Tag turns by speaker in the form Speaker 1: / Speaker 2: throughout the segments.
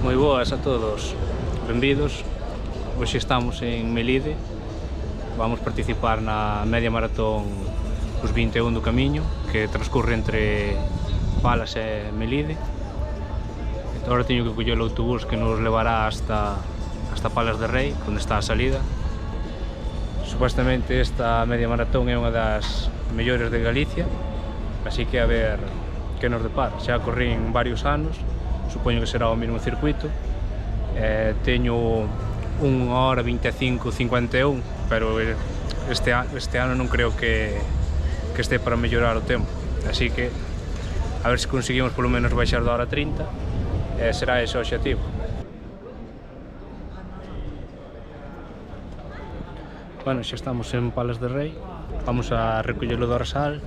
Speaker 1: Moi boas a todos, benvidos. Hoxe estamos en Melide. Vamos participar na media maratón os 21 do Camiño, que transcurre entre Palas e Melide. Agora teño que coller o autobús que nos levará hasta Palas de Rei, onde está a salida. Supostamente esta media maratón é unha das mellores de Galicia, así que a ver que nos depara. Xa corrín varios anos, supoño que será o mesmo circuito. Teño 1 hora 25:51, pero este ano non creo que este para mellorar o tempo, así que a ver se conseguimos polo menos baixar da hora 30, será ese o obxectivo. Bueno, xa estamos en Palas de Rei, vamos a recoller o dorsal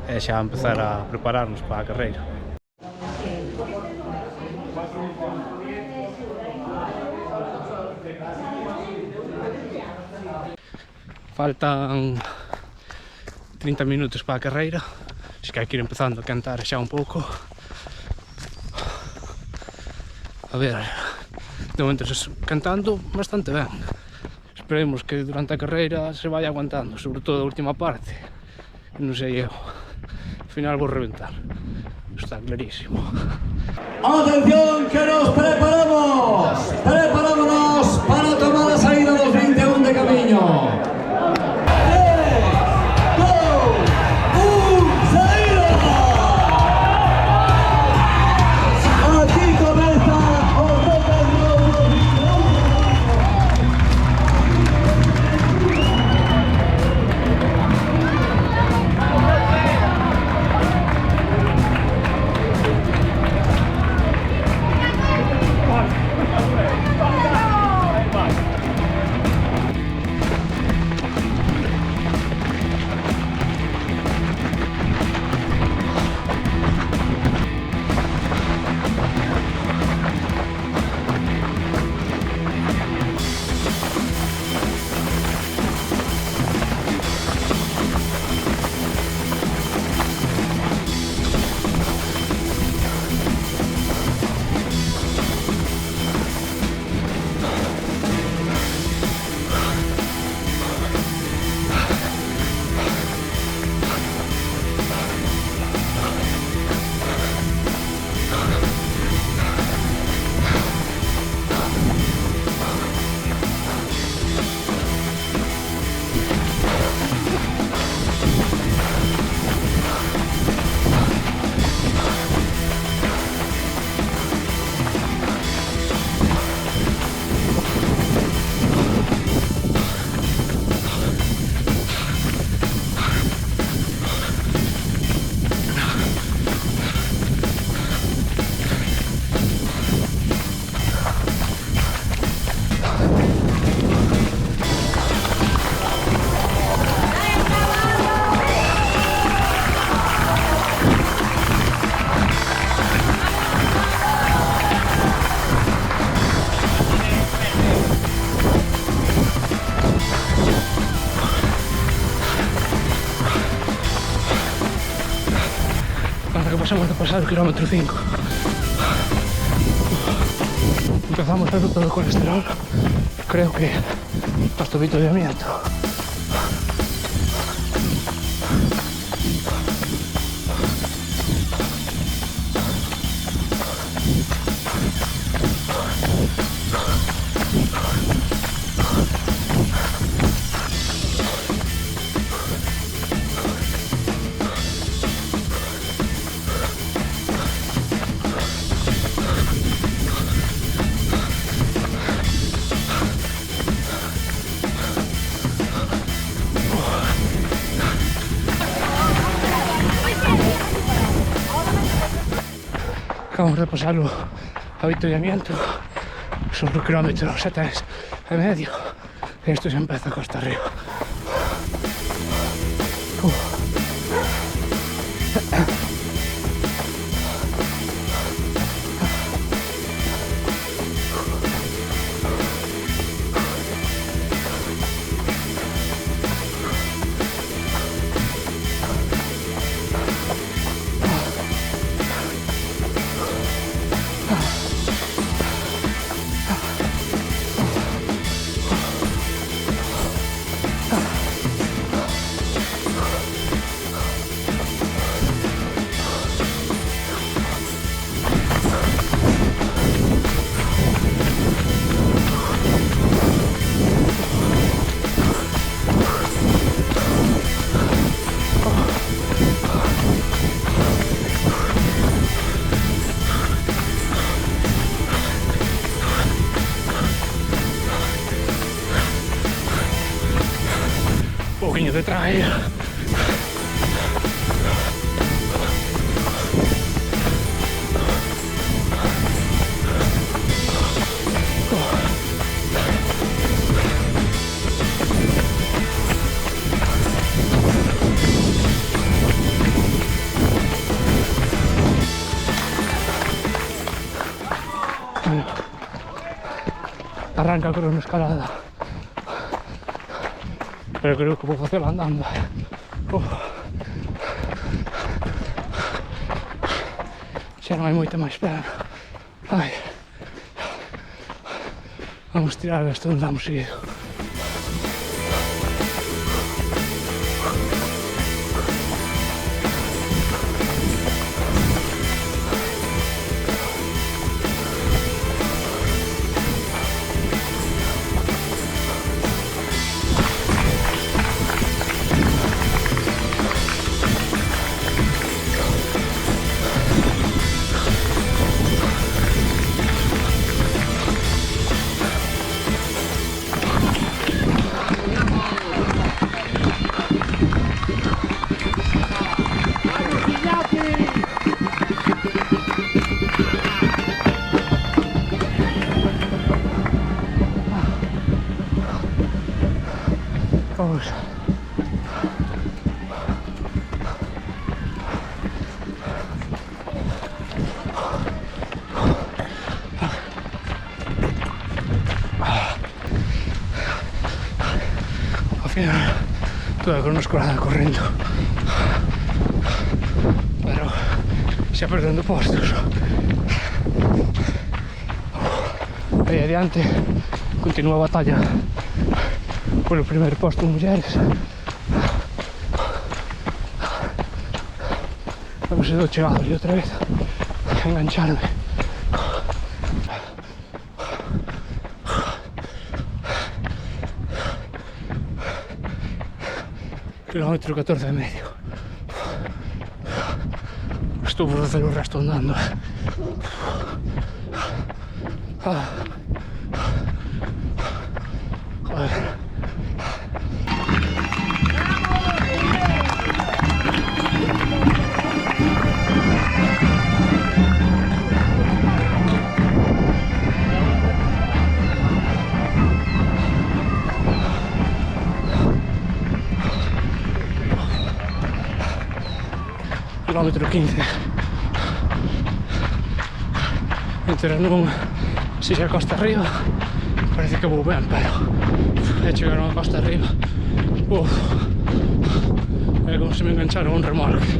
Speaker 1: e xa a empezar a prepararnos para a carreira. Faltan 30 minutos para a carreira, así que hai que ir empezando a cantar xa un pouco. A ver, de momento cantando bastante ben. Esperemos que durante a carreira se vaya aguantando, sobre todo a última parte. Non sei eu, ao final vou reventar, está clarísimo.
Speaker 2: Atención, que nos preparamos, preparámonos para tomar a saída dos 21 de Camiño.
Speaker 1: Pasamos de pasar el kilómetro 5. Empezamos a ruta del colesterol. Creo que hasta avituallamiento. Acabamos de pasar o avituallamiento sobre o kilómetro 7,5 e isto se empeza costa arriba. te trae. Arranca con una escalada, pero creo que puedo hacerlo andando. Ya no hay moita máis perna. Ai. Vamos tirar esto donde vamos seguido. Vamos. Al final tuve con una escolada corriendo, pero xa perdendo postos. Aí adiante continúa a batalla polo primeiro posto de mulleres. Vamos a chegado ali outra vez a engancharme. Kilómetro 14 e medio. Estou por facer o resto andando. Joder. Kilómetro 15. Entera non se xa costa arriba, parece que vou ben, pero é chegar a costa arriba. É como se me engancharon un remolque.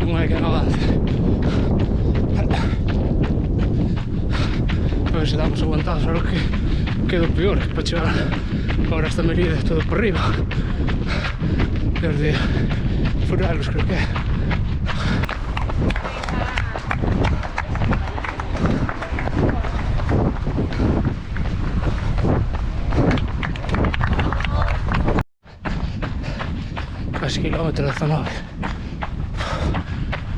Speaker 1: Non hai que avance. A ver se damos aguantados, só que quedo peor, que para chegar agora esta Merida todo por arriba. Desde Furelos creo que é. Casi kilómetro 19.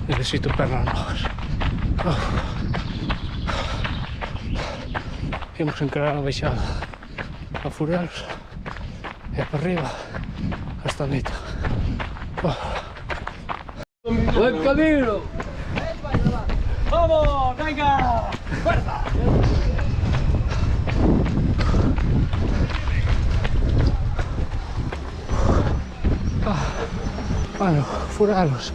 Speaker 1: Necesito pernas novas. Imos encarar a baixada a Furelos e para arriba hasta a meta.
Speaker 2: ¡Buen camino!
Speaker 3: ¡Vamos! ¡Venga! ¡Fuerza!
Speaker 1: Bueno, Furelos.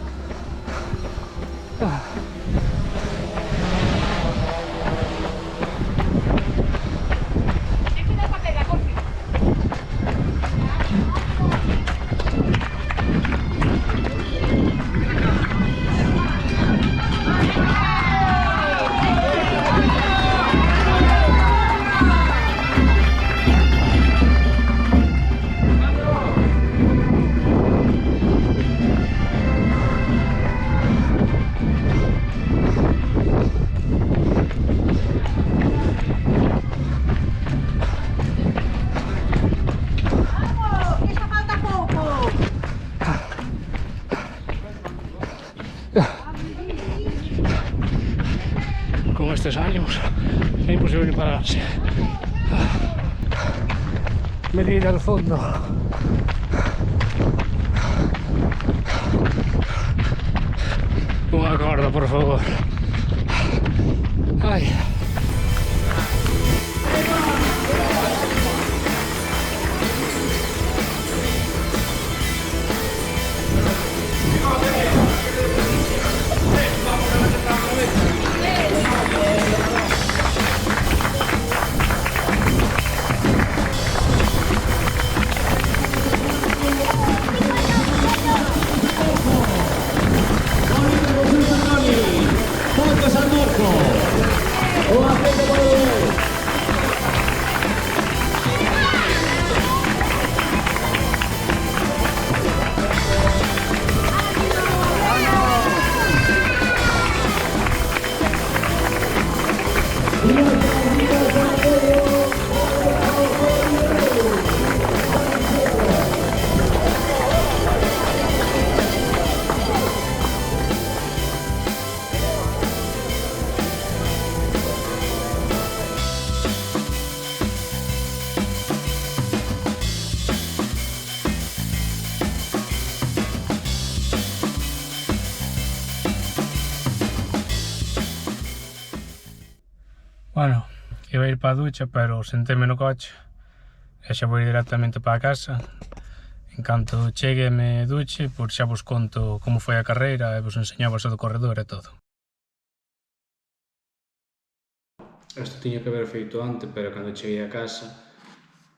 Speaker 1: Con estos ánimos es imposible pararse. Merida al fondo. unha corda, por favor. Ai. Bueno, iba a ir para a ducha, pero sentéme no coche e xa vou ir directamente para a casa. En canto chegue me duche, pois xa vos conto como foi a carreira e vos enseño a bolsa do corredor e todo. Isto tiño que haber feito antes, pero cando cheguei a casa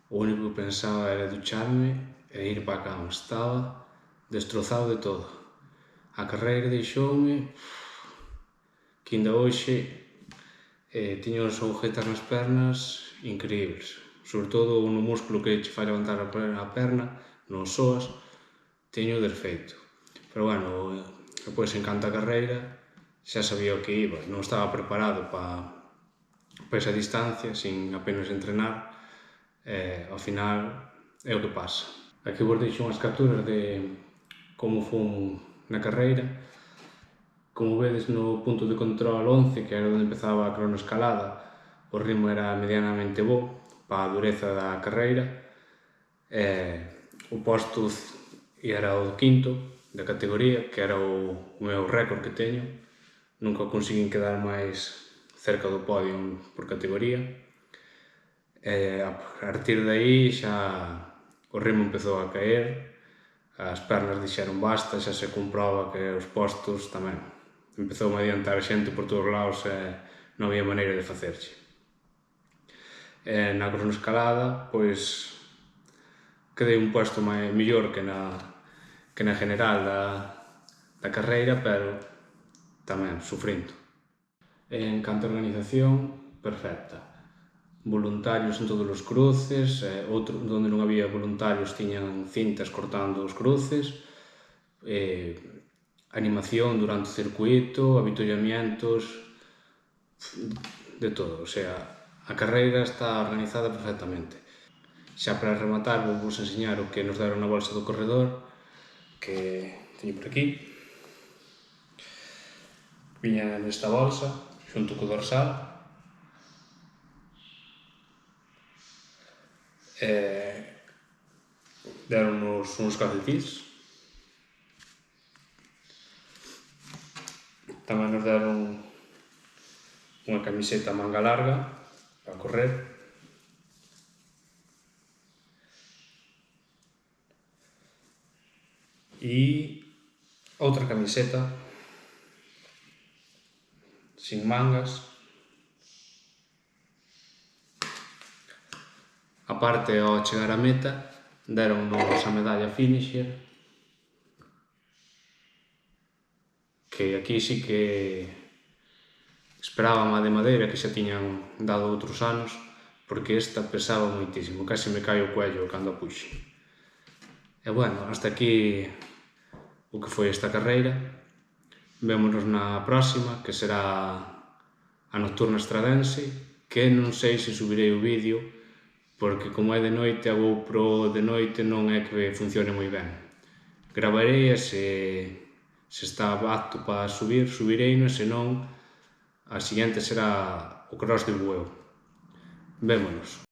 Speaker 1: o único que pensaba era ducharme e ir para a cama. Estaba destrozado de todo. A carreira deixoume que ainda hoxe tiño as agujetas nas pernas increíbles, sobre todo no músculo que che fai levantar a perna, non soas, teño desfeito. Pero bueno, depois en canto a carreira xa sabía o que iba, non estaba preparado para esa distancia, sin apenas entrenar, ao final é o que pasa. Aquí vos deixo unhas capturas de como fun na carreira. Como vedes no punto de control 11, que era onde empezaba a cronoescalada, o ritmo era medianamente bo para a dureza da carreira. O posto era o quinto da categoría, que era o meu récord que teño. Nunca conseguín quedar máis cerca do podio por categoría. A partir de aí xa o ritmo empezou a caer, as pernas dixeron basta, xa se comproba que os postos tamén. Empezou a adiantar xente por todos lados e non había maneira de facerche. Na cronoescalada, pois, quedei un posto mellor que na general da carreira, pero tamén sufrindo. En canto a organización, perfecta. Voluntarios en todos os cruces, onde non había voluntarios tiñan cintas cortando os cruces, animación durante o circuito, avituallamientos, de todo, o sea, a carreira está organizada perfectamente. Xa para rematar vou vos enseñar o que nos deron na bolsa do corredor, que teño por aquí. Viña nesta bolsa, xunto co dorsal. Deronnos uns calcetís. Tamén nos deron unha camiseta manga larga para correr. E outra camiseta sin mangas. Aparte, ao chegar á meta, deronnos a medalla finisher, que aquí sí que esperaba má de madeira, que xa tiñan dado outros anos, porque esta pesaba moitísimo, case me cae o cuello cando a puxe. E bueno, hasta aquí o que foi esta carreira. Vémonos na próxima, que será a nocturna estradense, que non sei se subirei o vídeo, porque como é de noite, a GoPro de noite non é que funcione moi ben. Gravarei e se está apto para subir, subirei, e se non, a seguinte será o cross de Bueu. Vémonos.